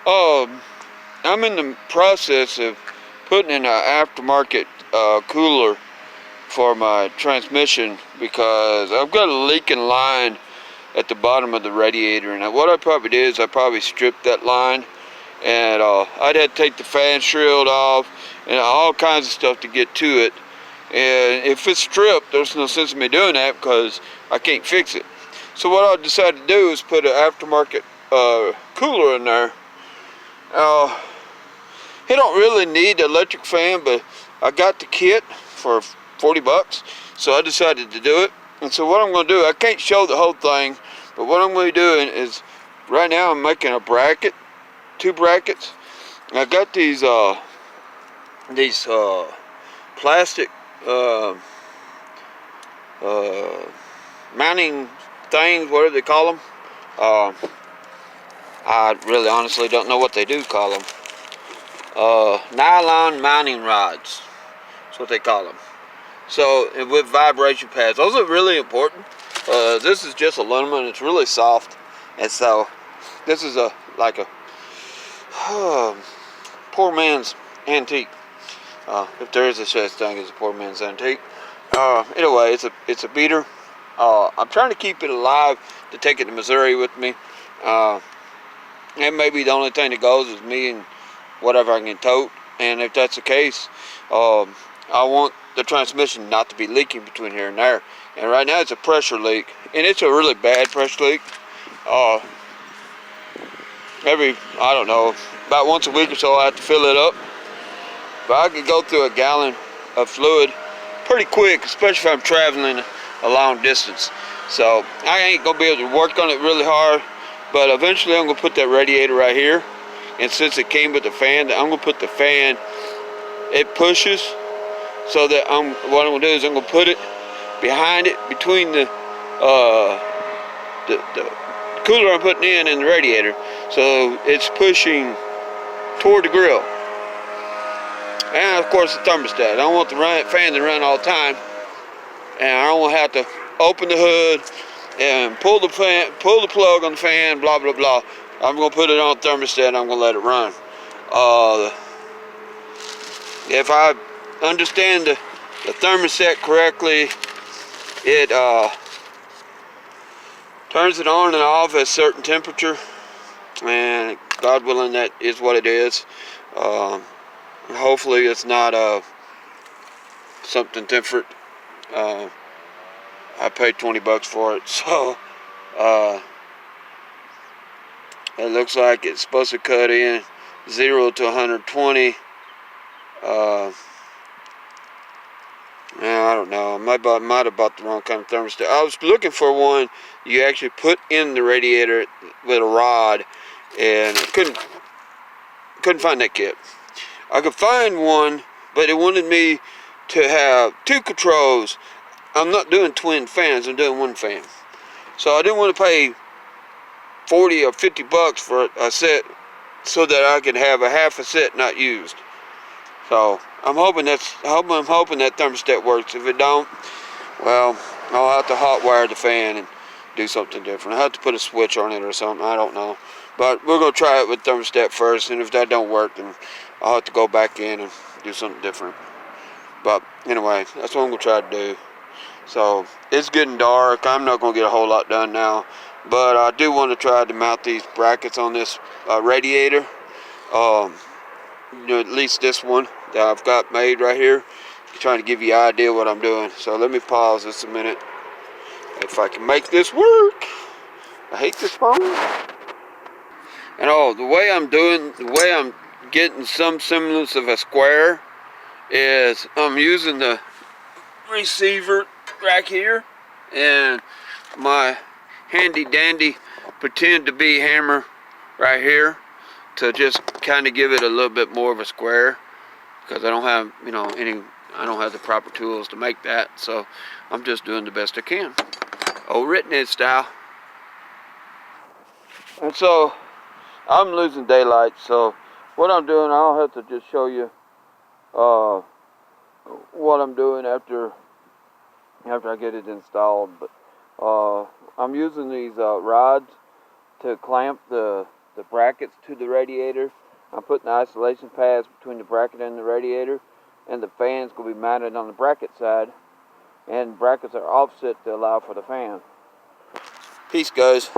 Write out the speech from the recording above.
I'm in the process of putting in an aftermarket cooler for my transmission because I've got a leaking line at the bottom of the radiator, and what I probably did is I probably stripped that line, and I'd have to take the fan shield off and all kinds of stuff to get to it. And if it's stripped, there's no sense in me doing that because I can't fix it. So what I decided to do is put an aftermarket cooler in there. It don't really need the electric fan, but I got the kit for 40 bucks, so I decided to do it. And so what I'm going to do, I can't show the whole thing, but what I'm going to be doing is, right now I'm making a bracket, 2 brackets. And I got these plastic mounting things, whatever they call them. I really honestly don't know what they do call them. Nylon mounting rods. That's what they call them. So, with vibration pads, those are really important. This is just aluminum. It's really soft, and so this is like a poor man's antique. If there is a such thing as a poor man's antique. Anyway, it's a beater. I'm trying to keep it alive to take it to Missouri with me. And maybe the only thing that goes is me and whatever I can tote. And if that's the case, I want the transmission not to be leaking between here and there. And right now it's a pressure leak, and it's a really bad pressure leak. I don't know, about once a week or so I have to fill it up. But I could go through a gallon of fluid pretty quick, especially if I'm traveling a long distance. So I ain't gonna be able to work on it really hard, but eventually I'm gonna put that radiator right here. And since it came with the fan, I'm gonna put the fan, it pushes, so that what I'm gonna do is I'm gonna put it behind it, between the cooler I'm putting in and the radiator, so it's pushing toward the grill. And of course the thermostat. I don't want the fan to run all the time, and I don't want to have to open the hood and pull the plug on the fan, blah blah blah. I'm gonna put it on the thermostat and I'm gonna let it run. If I understand the thermostat correctly, it turns it on and off at a certain temperature, and God willing, that is what it is. Hopefully it's not something different. I paid 20 bucks for it, so it looks like it's supposed to cut in 0 to 120. I don't know. I might have bought the wrong kind of thermostat. I was looking for one you actually put in the radiator with a rod, and I couldn't find that kit. I could find one, but it wanted me to have 2 controls. I'm not doing twin fans. I'm doing 1 fan. So I didn't want to pay 40 or 50 bucks for a set, so that I could have a half a set not used. So I'm hoping that thermostat works. If it don't, well, I'll have to hot wire the fan and do something different. I'll have to put a switch on it or something. I don't know. But we're gonna try it with thermostat first, and if that don't work, then I'll have to go back in and do something different. But anyway, that's what I'm gonna try to do. So it's getting dark. I'm not gonna get a whole lot done now, but I do want to try to mount these brackets on this radiator. At least this one that I've got made right here. Trying to give you an idea what I'm doing. So let me pause this a minute. If I can make this work. I hate this phone. And the way I'm getting some semblance of a square is I'm using the receiver right here and my handy dandy pretend to be hammer right here to just kind of give it a little bit more of a square, because I don't have I don't have the proper tools to make that, so I'm just doing the best I can, old redneck style. And so I'm losing daylight, so what I'm doing, I'll have to just show you what I'm doing after I get it installed. But I'm using these rods to clamp the the brackets to the radiator. I'm putting the isolation pads between the bracket and the radiator, and the fan's going to be mounted on the bracket side, and brackets are offset to allow for the fan. Peace, guys.